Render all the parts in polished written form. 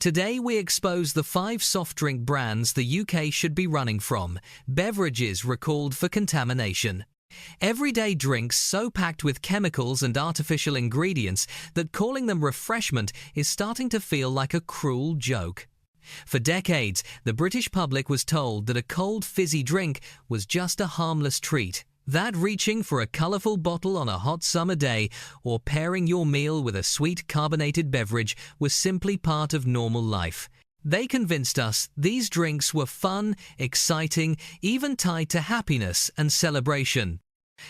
Today we expose the 5 soft drink brands the UK should be running from, beverages recalled for contamination. Everyday drinks so packed with chemicals and artificial ingredients that calling them refreshment is starting to feel like a cruel joke. For decades, the British public was told that a cold fizzy drink was just a harmless treat, that reaching for a colourful bottle on a hot summer day or pairing your meal with a sweet carbonated beverage was simply part of normal life. They convinced us these drinks were fun, exciting, even tied to happiness and celebration.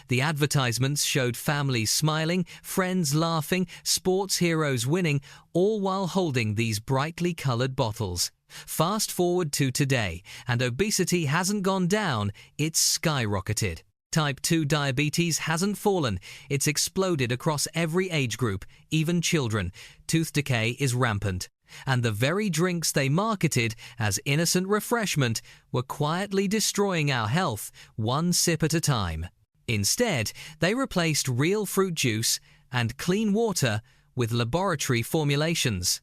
The advertisements showed families smiling, friends laughing, sports heroes winning, all while holding these brightly coloured bottles. Fast forward to today, and obesity hasn't gone down, it's skyrocketed. Type 2 diabetes hasn't fallen, it's exploded across every age group, even children. Tooth decay is rampant. And the very drinks they marketed as innocent refreshment were quietly destroying our health, one sip at a time. Instead, they replaced real fruit juice and clean water with laboratory formulations.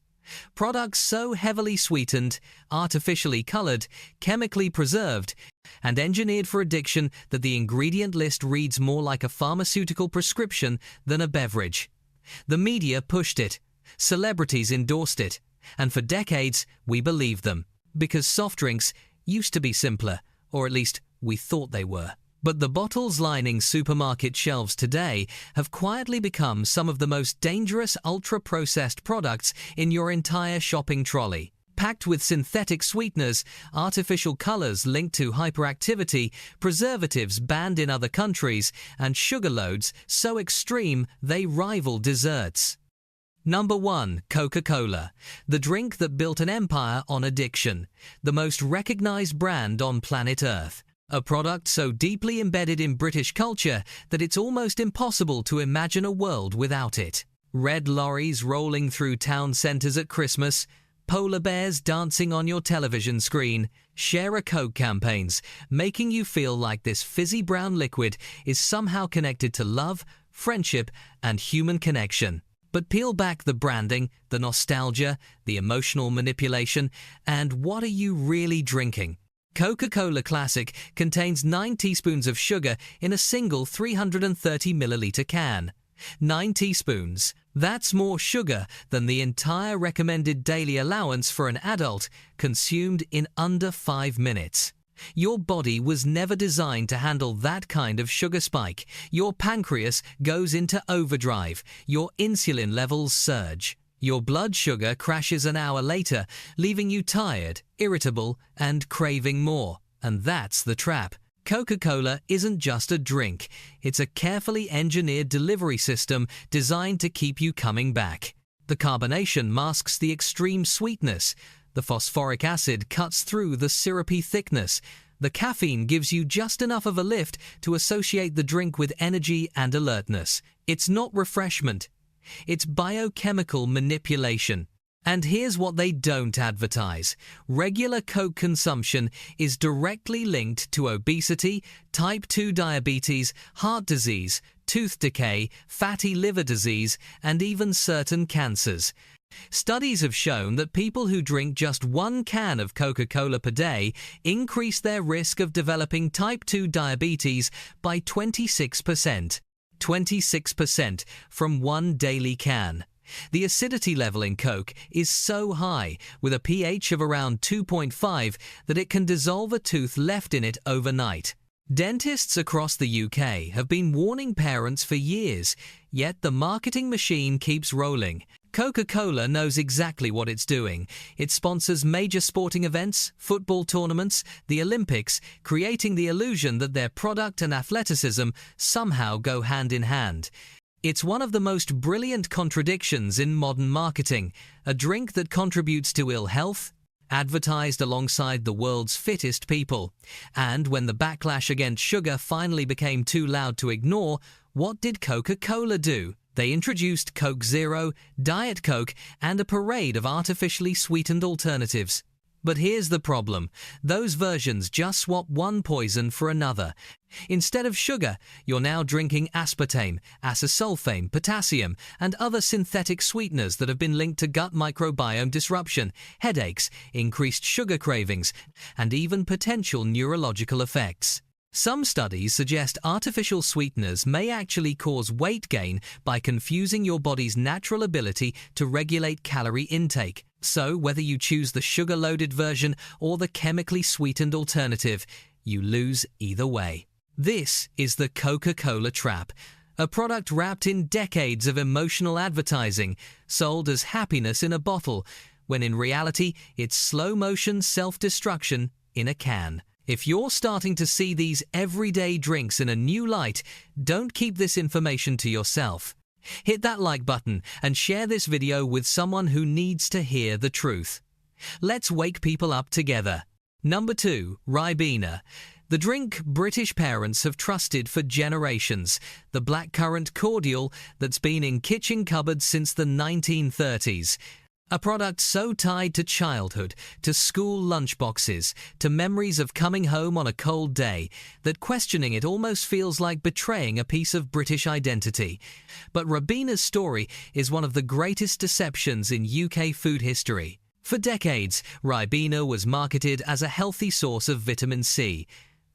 Products so heavily sweetened, artificially colored, chemically preserved, and engineered for addiction that the ingredient list reads more like a pharmaceutical prescription than a beverage. The media pushed it, celebrities endorsed it, and for decades we believed them, because soft drinks used to be simpler, or at least we thought they were. But the bottles lining supermarket shelves today have quietly become some of the most dangerous ultra-processed products in your entire shopping trolley. Packed with synthetic sweeteners, artificial colors linked to hyperactivity, preservatives banned in other countries, and sugar loads so extreme they rival desserts. Number 1. Coca-Cola, the drink that built an empire on addiction, the most recognized brand on planet Earth. A product so deeply embedded in British culture that it's almost impossible to imagine a world without it. Red lorries rolling through town centres at Christmas, polar bears dancing on your television screen, Share a Coke campaigns, making you feel like this fizzy brown liquid is somehow connected to love, friendship, and human connection. But peel back the branding, the nostalgia, the emotional manipulation, and what are you really drinking? Coca-Cola Classic contains 9 teaspoons of sugar in a single 330 milliliter can. 9 teaspoons. That's more sugar than the entire recommended daily allowance for an adult, consumed in under 5 minutes. Your body was never designed to handle that kind of sugar spike. Your pancreas goes into overdrive. Your insulin levels surge. Your blood sugar crashes an hour later, leaving you tired, irritable, and craving more. And that's the trap. Coca-Cola isn't just a drink. It's a carefully engineered delivery system designed to keep you coming back. The carbonation masks the extreme sweetness. The phosphoric acid cuts through the syrupy thickness. The caffeine gives you just enough of a lift to associate the drink with energy and alertness. It's not refreshment. It's biochemical manipulation. And here's what they don't advertise. Regular Coke consumption is directly linked to obesity, type 2 diabetes, heart disease, tooth decay, fatty liver disease, and even certain cancers. Studies have shown that people who drink just 1 can of Coca-Cola per day increase their risk of developing type 2 diabetes by 26%. 26% from 1 daily can. The acidity level in Coke is so high, with a pH of around 2.5, that it can dissolve a tooth left in it overnight. Dentists across the UK have been warning parents for years, yet the marketing machine keeps rolling. Coca-Cola knows exactly what it's doing. It sponsors major sporting events, football tournaments, the Olympics, creating the illusion that their product and athleticism somehow go hand in hand. It's one of the most brilliant contradictions in modern marketing, a drink that contributes to ill health, advertised alongside the world's fittest people. And when the backlash against sugar finally became too loud to ignore, what did Coca-Cola do? They introduced Coke Zero, Diet Coke, and a parade of artificially sweetened alternatives. But here's the problem. Those versions just swap one poison for another. Instead of sugar, you're now drinking aspartame, acesulfame, potassium, and other synthetic sweeteners that have been linked to gut microbiome disruption, headaches, increased sugar cravings, and even potential neurological effects. Some studies suggest artificial sweeteners may actually cause weight gain by confusing your body's natural ability to regulate calorie intake. So, whether you choose the sugar-loaded version or the chemically sweetened alternative, you lose either way. This is the Coca-Cola trap, a product wrapped in decades of emotional advertising, sold as happiness in a bottle, when in reality it's slow-motion self-destruction in a can. If you're starting to see these everyday drinks in a new light, don't keep this information to yourself. Hit that like button and share this video with someone who needs to hear the truth. Let's wake people up together. Number 2. Ribena. The drink British parents have trusted for generations. The blackcurrant cordial that's been in kitchen cupboards since the 1930s. A product so tied to childhood, to school lunchboxes, to memories of coming home on a cold day, that questioning it almost feels like betraying a piece of British identity. But Ribena's story is one of the greatest deceptions in UK food history. For decades, Ribena was marketed as a healthy source of vitamin C.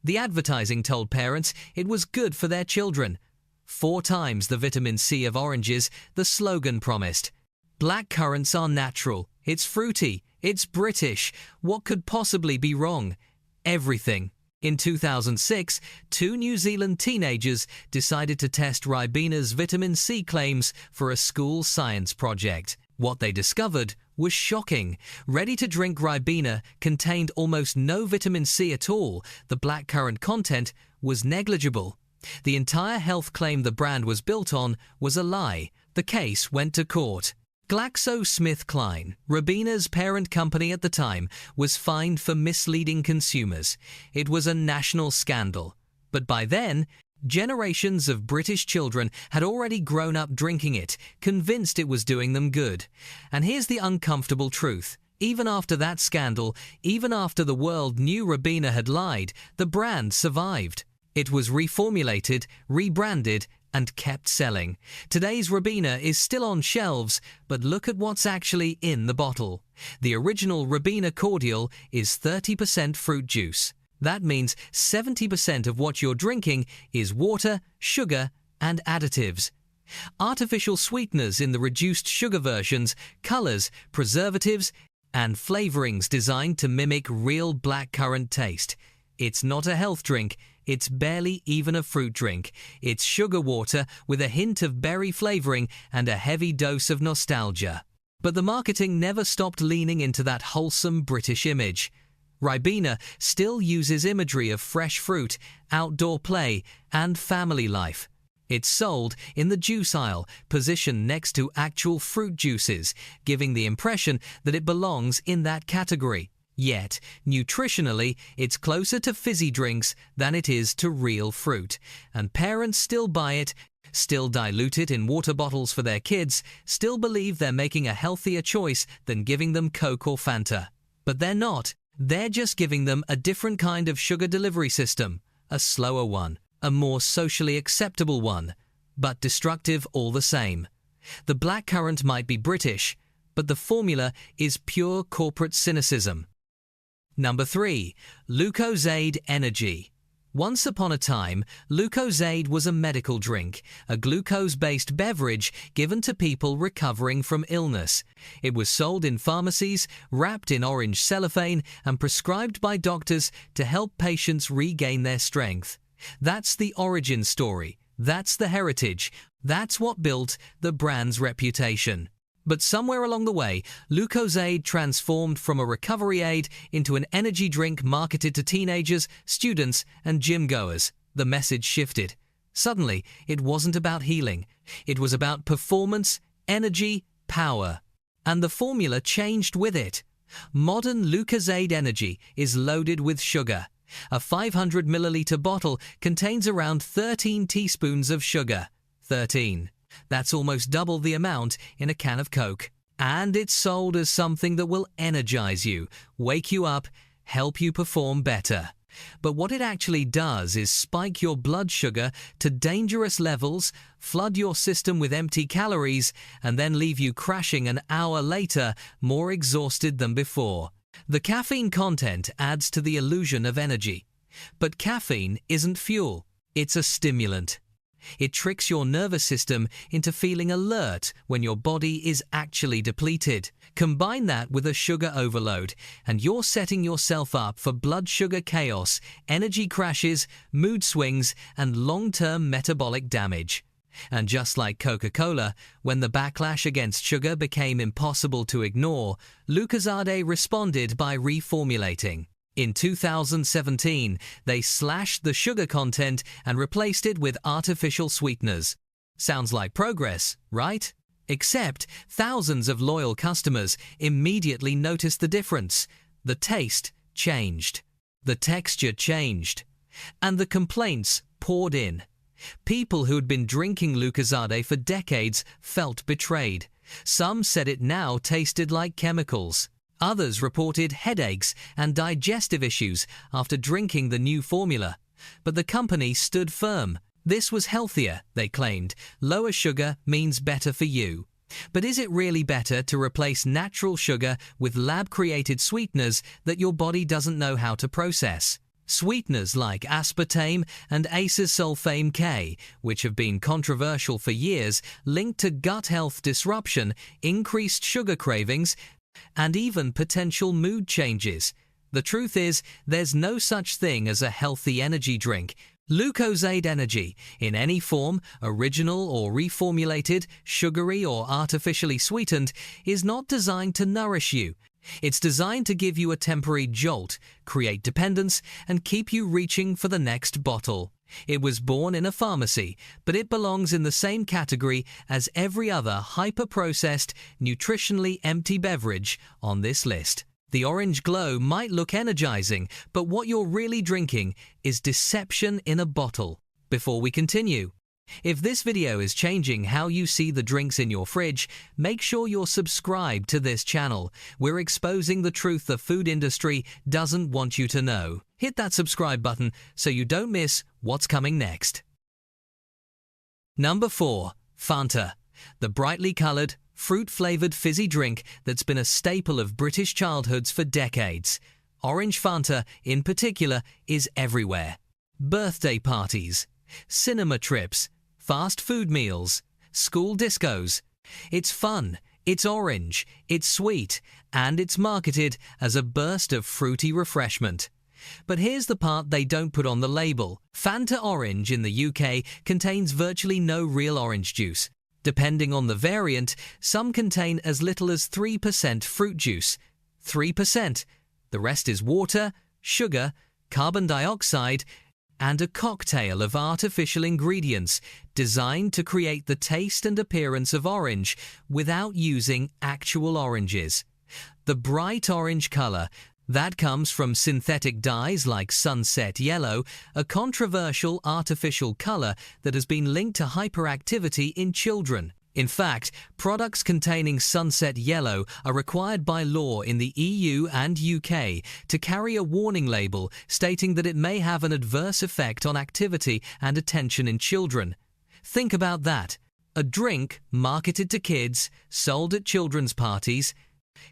The advertising told parents it was good for their children. 4 times the vitamin C of oranges, the slogan promised. Blackcurrants are natural, it's fruity, it's British. What could possibly be wrong? Everything. In 2006, 2 New Zealand teenagers decided to test Ribena's vitamin C claims for a school science project. What they discovered was shocking. Ready-to-drink Ribena contained almost no vitamin C at all. The blackcurrant content was negligible. The entire health claim the brand was built on was a lie. The case went to court. GlaxoSmithKline, Ribena's parent company at the time, was fined for misleading consumers. It was a national scandal. But by then, generations of British children had already grown up drinking it, convinced it was doing them good. And here's the uncomfortable truth. Even after that scandal, even after the world knew Ribena had lied, the brand survived. It was reformulated, rebranded, and kept selling. Today's Ribena is still on shelves, but look at what's actually in the bottle. The original Ribena cordial is 30% fruit juice. That means 70% of what you're drinking is water, sugar, and additives. Artificial sweeteners in the reduced sugar versions, colors, preservatives, and flavorings designed to mimic real blackcurrant taste. It's not a health drink. It's barely even a fruit drink. It's sugar water with a hint of berry flavoring and a heavy dose of nostalgia. But the marketing never stopped leaning into that wholesome British image. Ribena still uses imagery of fresh fruit, outdoor play, and family life. It's sold in the juice aisle, positioned next to actual fruit juices, giving the impression that it belongs in that category. Yet, nutritionally, it's closer to fizzy drinks than it is to real fruit. And parents still buy it, still dilute it in water bottles for their kids, still believe they're making a healthier choice than giving them Coke or Fanta. But they're not. They're just giving them a different kind of sugar delivery system, a slower one, a more socially acceptable one, but destructive all the same. The blackcurrant might be British, but the formula is pure corporate cynicism. Number 3. Lucozade Energy. Once upon a time, Lucozade was a medical drink, a glucose-based beverage given to people recovering from illness. It was sold in pharmacies, wrapped in orange cellophane, and prescribed by doctors to help patients regain their strength. That's the origin story. That's the heritage. That's what built the brand's reputation. But somewhere along the way, Lucozade transformed from a recovery aid into an energy drink marketed to teenagers, students, and gym goers. The message shifted. Suddenly, it wasn't about healing. It was about performance, energy, power. And the formula changed with it. Modern Lucozade Energy is loaded with sugar. A 500 milliliter bottle contains around 13 teaspoons of sugar. 13. That's almost double the amount in a can of Coke. And it's sold as something that will energize you, wake you up, help you perform better. But what it actually does is spike your blood sugar to dangerous levels, flood your system with empty calories, and then leave you crashing an hour later, more exhausted than before. The caffeine content adds to the illusion of energy. But caffeine isn't fuel, it's a stimulant. It tricks your nervous system into feeling alert when your body is actually depleted. Combine that with a sugar overload, and you're setting yourself up for blood sugar chaos, energy crashes, mood swings, and long-term metabolic damage. And just like Coca-Cola, when the backlash against sugar became impossible to ignore, Lucozade responded by reformulating. In 2017, they slashed the sugar content and replaced it with artificial sweeteners. Sounds like progress, right? Except thousands of loyal customers immediately noticed the difference. The taste changed. The texture changed. And the complaints poured in. People who had been drinking Lucozade for decades felt betrayed. Some said it now tasted like chemicals. Others reported headaches and digestive issues after drinking the new formula. But the company stood firm. This was healthier, they claimed. Lower sugar means better for you. But is it really better to replace natural sugar with lab-created sweeteners that your body doesn't know how to process? Sweeteners like aspartame and acesulfame K, which have been controversial for years, linked to gut health disruption, increased sugar cravings, and even potential mood changes. The truth is, there's no such thing as a healthy energy drink. Lucozade Energy, in any form, original or reformulated, sugary or artificially sweetened, is not designed to nourish you. It's designed to give you a temporary jolt, create dependence, and keep you reaching for the next bottle. It was born in a pharmacy, but it belongs in the same category as every other hyper-processed, nutritionally empty beverage on this list. The orange glow might look energizing, but what you're really drinking is deception in a bottle. Before we continue, if this video is changing how you see the drinks in your fridge, make sure you're subscribed to this channel. We're exposing the truth the food industry doesn't want you to know. Hit that subscribe button so you don't miss what's coming next. Number 4. Fanta. The brightly coloured, fruit-flavoured fizzy drink that's been a staple of British childhoods for decades. Orange Fanta, in particular, is everywhere. Birthday parties, cinema trips, fast food meals, school discos. It's fun, it's orange, it's sweet, and it's marketed as a burst of fruity refreshment. But here's the part they don't put on the label. Fanta Orange in the UK contains virtually no real orange juice. Depending on the variant, some contain as little as 3% fruit juice. 3%. The rest is water, sugar, carbon dioxide, and a cocktail of artificial ingredients designed to create the taste and appearance of orange without using actual oranges. The bright orange color, that comes from synthetic dyes like sunset yellow, a controversial artificial color that has been linked to hyperactivity in children. In fact, products containing sunset yellow are required by law in the EU and UK to carry a warning label stating that it may have an adverse effect on activity and attention in children. Think about that. A drink marketed to kids, sold at children's parties,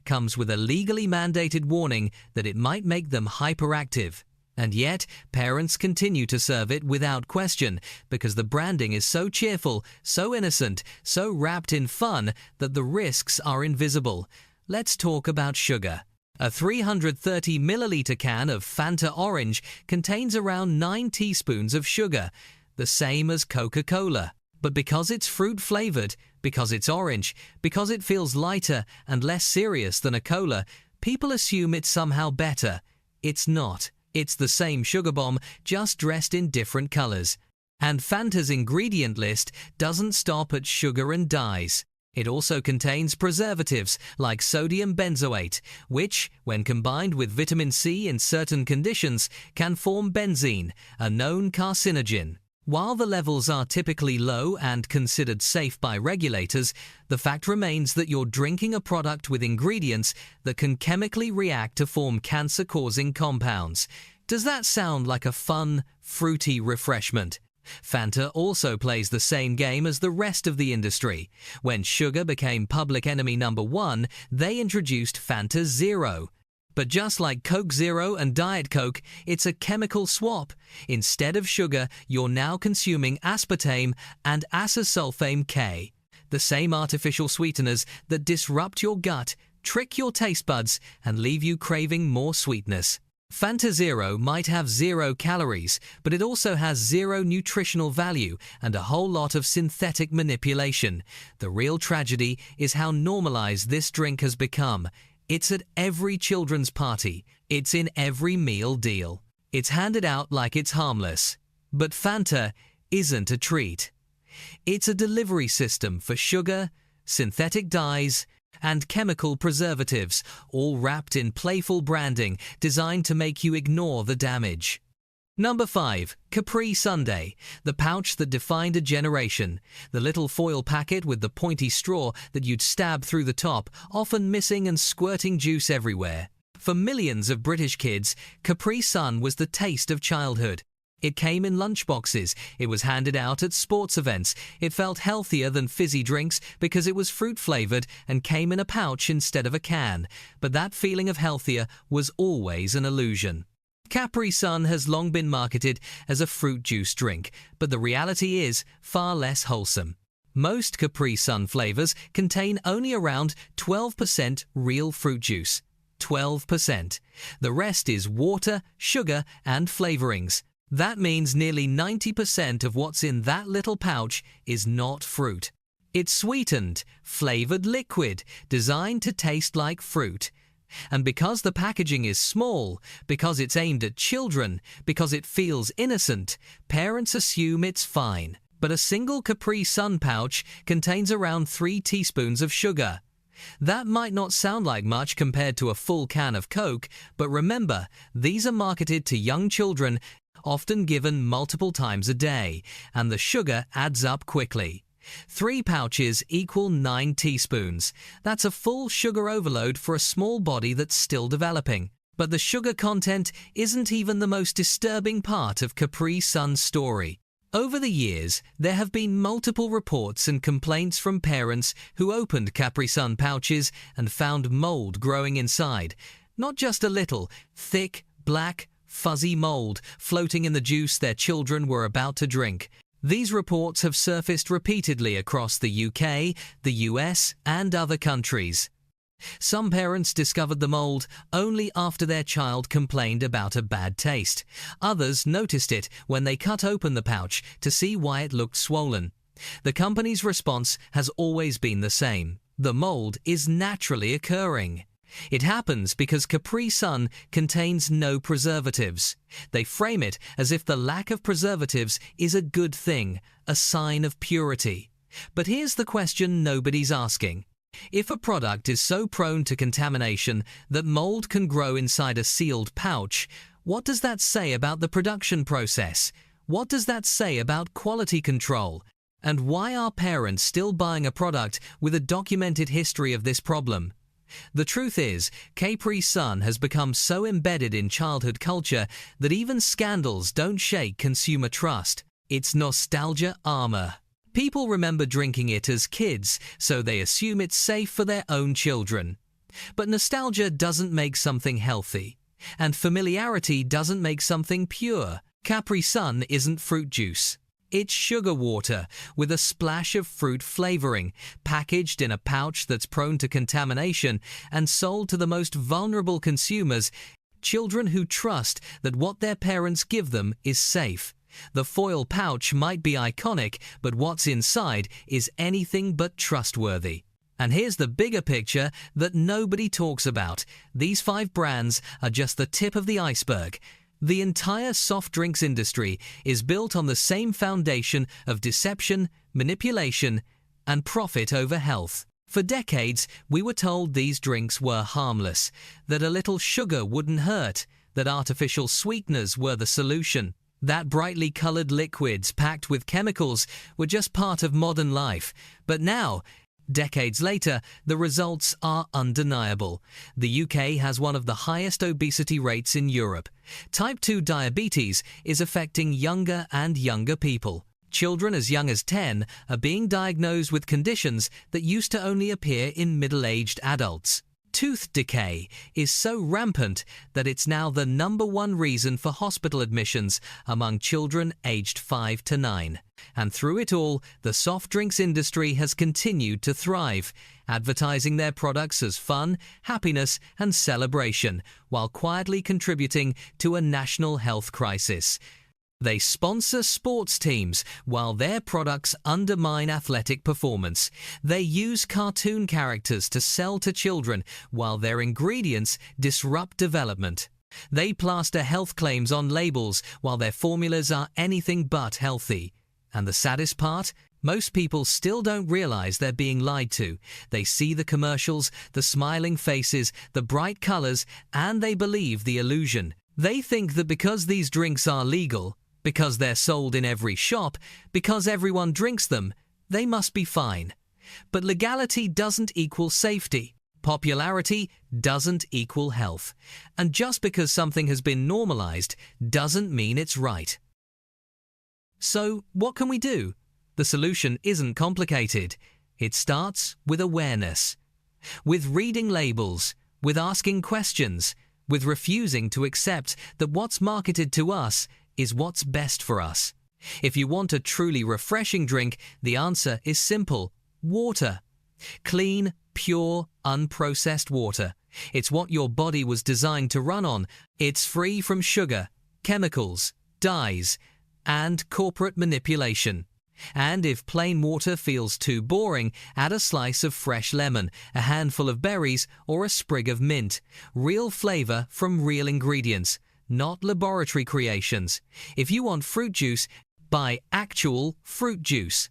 comes with a legally mandated warning that it might make them hyperactive. And yet, parents continue to serve it without question because the branding is so cheerful, so innocent, so wrapped in fun that the risks are invisible. Let's talk about sugar. A 330 milliliter can of Fanta Orange contains around 9 teaspoons of sugar, the same as Coca-Cola. But because it's fruit-flavored, because it's orange, because it feels lighter and less serious than a cola, people assume it's somehow better. It's not. It's the same sugar bomb, just dressed in different colors. And Fanta's ingredient list doesn't stop at sugar and dyes. It also contains preservatives like sodium benzoate, which, when combined with vitamin C in certain conditions, can form benzene, a known carcinogen. While the levels are typically low and considered safe by regulators, the fact remains that you're drinking a product with ingredients that can chemically react to form cancer-causing compounds. Does that sound like a fun, fruity refreshment? Fanta also plays the same game as the rest of the industry. When sugar became public enemy number one, they introduced Fanta Zero. But just like Coke Zero and Diet Coke, it's a chemical swap. Instead of sugar, you're now consuming aspartame and acesulfame K, the same artificial sweeteners that disrupt your gut, trick your taste buds, and leave you craving more sweetness. Fanta Zero might have 0 calories, but it also has 0 nutritional value and a whole lot of synthetic manipulation. The real tragedy is how normalized this drink has become. It's at every children's party. It's in every meal deal. It's handed out like it's harmless. But Fanta isn't a treat. It's a delivery system for sugar, synthetic dyes, and chemical preservatives, all wrapped in playful branding designed to make you ignore the damage. Number 5. Capri-Sun, the pouch that defined a generation. The little foil packet with the pointy straw that you'd stab through the top, often missing and squirting juice everywhere. For millions of British kids, Capri-Sun was the taste of childhood. It came in lunchboxes, it was handed out at sports events, it felt healthier than fizzy drinks because it was fruit-flavored and came in a pouch instead of a can. But that feeling of healthier was always an illusion. Capri-Sun has long been marketed as a fruit juice drink, but the reality is far less wholesome. Most Capri-Sun flavors contain only around 12% real fruit juice. 12%. The rest is water, sugar, and flavorings. That means nearly 90% of what's in that little pouch is not fruit. It's sweetened, flavored liquid, designed to taste like fruit. And because the packaging is small, because it's aimed at children, because it feels innocent, parents assume it's fine. But a single Capri-Sun pouch contains around 3 teaspoons of sugar. That might not sound like much compared to a full can of Coke, but remember, these are marketed to young children, often given multiple times a day, and the sugar adds up quickly. 3 pouches equal 9 teaspoons. That's a full sugar overload for a small body that's still developing. But the sugar content isn't even the most disturbing part of Capri-Sun's story. Over the years, there have been multiple reports and complaints from parents who opened Capri-Sun pouches and found mold growing inside. Not just a little, thick, black, fuzzy mold floating in the juice their children were about to drink. These reports have surfaced repeatedly across the UK, the US, and other countries. Some parents discovered the mold only after their child complained about a bad taste. Others noticed it when they cut open the pouch to see why it looked swollen. The company's response has always been the same. The mold is naturally occurring. It happens because Capri-Sun contains no preservatives. They frame it as if the lack of preservatives is a good thing, a sign of purity. But here's the question nobody's asking. If a product is so prone to contamination that mold can grow inside a sealed pouch, what does that say about the production process? What does that say about quality control? And why are parents still buying a product with a documented history of this problem? The truth is, Capri-Sun has become so embedded in childhood culture that even scandals don't shake consumer trust. It's nostalgia armor. People remember drinking it as kids, so they assume it's safe for their own children. But nostalgia doesn't make something healthy, and familiarity doesn't make something pure. Capri-Sun isn't fruit juice. It's sugar water with a splash of fruit flavoring, packaged in a pouch that's prone to contamination and sold to the most vulnerable consumers, children who trust that what their parents give them is safe. The foil pouch might be iconic, but what's inside is anything but trustworthy. And here's the bigger picture that nobody talks about. These 5 brands are just the tip of the iceberg. The entire soft drinks industry is built on the same foundation of deception, manipulation, and profit over health. For decades, we were told these drinks were harmless, that a little sugar wouldn't hurt, that artificial sweeteners were the solution. That brightly colored liquids packed with chemicals were just part of modern life. But now, decades later, the results are undeniable. The UK has one of the highest obesity rates in Europe. Type 2 diabetes is affecting younger and younger people. Children as young as 10 are being diagnosed with conditions that used to only appear in middle-aged adults. Tooth decay is so rampant that it's now the #1 reason for hospital admissions among children aged 5 to 9. And through it all, the soft drinks industry has continued to thrive, advertising their products as fun, happiness, and celebration, while quietly contributing to a national health crisis. They sponsor sports teams while their products undermine athletic performance. They use cartoon characters to sell to children while their ingredients disrupt development. They plaster health claims on labels while their formulas are anything but healthy. And the saddest part? Most people still don't realize they're being lied to. They see the commercials, the smiling faces, the bright colors, and they believe the illusion. They think that because these drinks are legal, because they're sold in every shop, because everyone drinks them, they must be fine. But legality doesn't equal safety. Popularity doesn't equal health. And just because something has been normalized doesn't mean it's right. So, what can we do? The solution isn't complicated. It starts with awareness, with reading labels, with asking questions, with refusing to accept that what's marketed to us is what's best for us. If you want a truly refreshing drink, the answer is simple: water. Clean, pure, unprocessed water. It's what your body was designed to run on. It's free from sugar, chemicals, dyes, and corporate manipulation. And if plain water feels too boring, add a slice of fresh lemon, a handful of berries, or a sprig of mint. Real flavor from real ingredients, not laboratory creations. If you want fruit juice, buy actual fruit juice.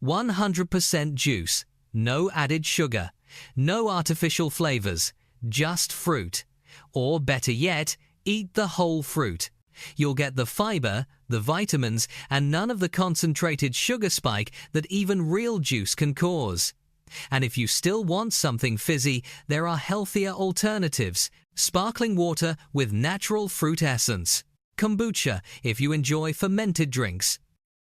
100% juice, no added sugar, no artificial flavors, just fruit. Or better yet, eat the whole fruit. You'll get the fiber, the vitamins, and none of the concentrated sugar spike that even real juice can cause. And if you still want something fizzy, there are healthier alternatives. Sparkling water with natural fruit essence. Kombucha if you enjoy fermented drinks.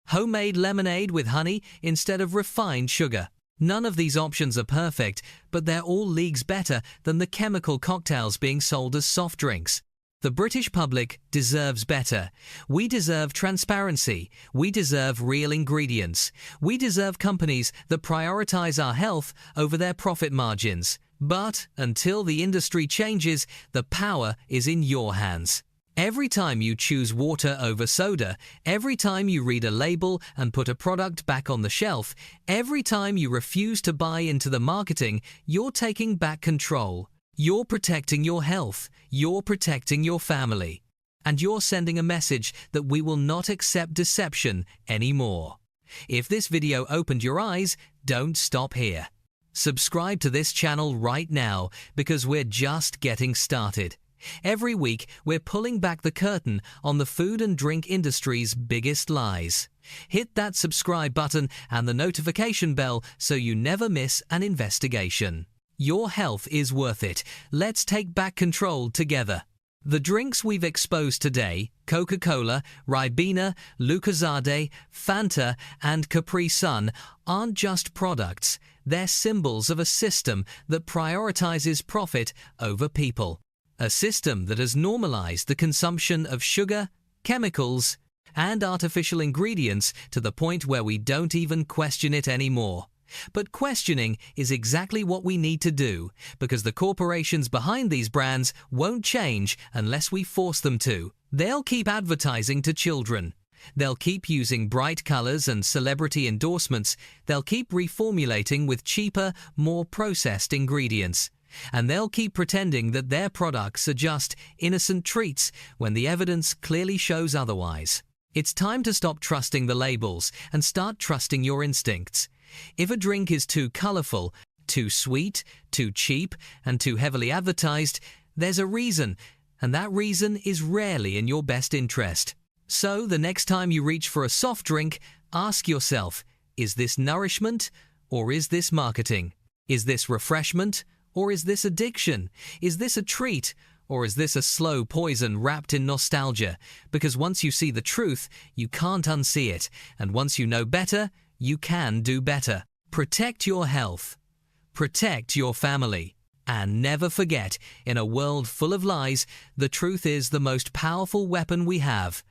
Homemade lemonade with honey instead of refined sugar. None of these options are perfect, but they're all leagues better than the chemical cocktails being sold as soft drinks. The British public deserves better. We deserve transparency. We deserve real ingredients. We deserve companies that prioritize our health over their profit margins. But until the industry changes, the power is in your hands. Every time you choose water over soda, every time you read a label and put a product back on the shelf, every time you refuse to buy into the marketing, you're taking back control. You're protecting your health. You're protecting your family. And you're sending a message that we will not accept deception anymore. If this video opened your eyes, don't stop here. Subscribe to this channel right now because we're just getting started. Every week, we're pulling back the curtain on the food and drink industry's biggest lies. Hit that subscribe button and the notification bell so you never miss an investigation. Your health is worth it. Let's take back control together. The drinks we've exposed today, Coca-Cola, Ribena, Lucozade, Fanta, and Capri-Sun, aren't just products. They're symbols of a system that prioritizes profit over people. A system that has normalized the consumption of sugar, chemicals, and artificial ingredients to the point where we don't even question it anymore. But questioning is exactly what we need to do, because the corporations behind these brands won't change unless we force them to. They'll keep advertising to children. They'll keep using bright colors and celebrity endorsements. They'll keep reformulating with cheaper, more processed ingredients. And they'll keep pretending that their products are just innocent treats when the evidence clearly shows otherwise. It's time to stop trusting the labels and start trusting your instincts. If a drink is too colorful, too sweet, too cheap, and too heavily advertised, there's a reason, and that reason is rarely in your best interest. So the next time you reach for a soft drink, ask yourself, is this nourishment or is this marketing? Is this refreshment or is this addiction? Is this a treat or is this a slow poison wrapped in nostalgia? Because once you see the truth, you can't unsee it. And once you know better, you can do better. Protect your health. Protect your family. And never forget, in a world full of lies, the truth is the most powerful weapon we have.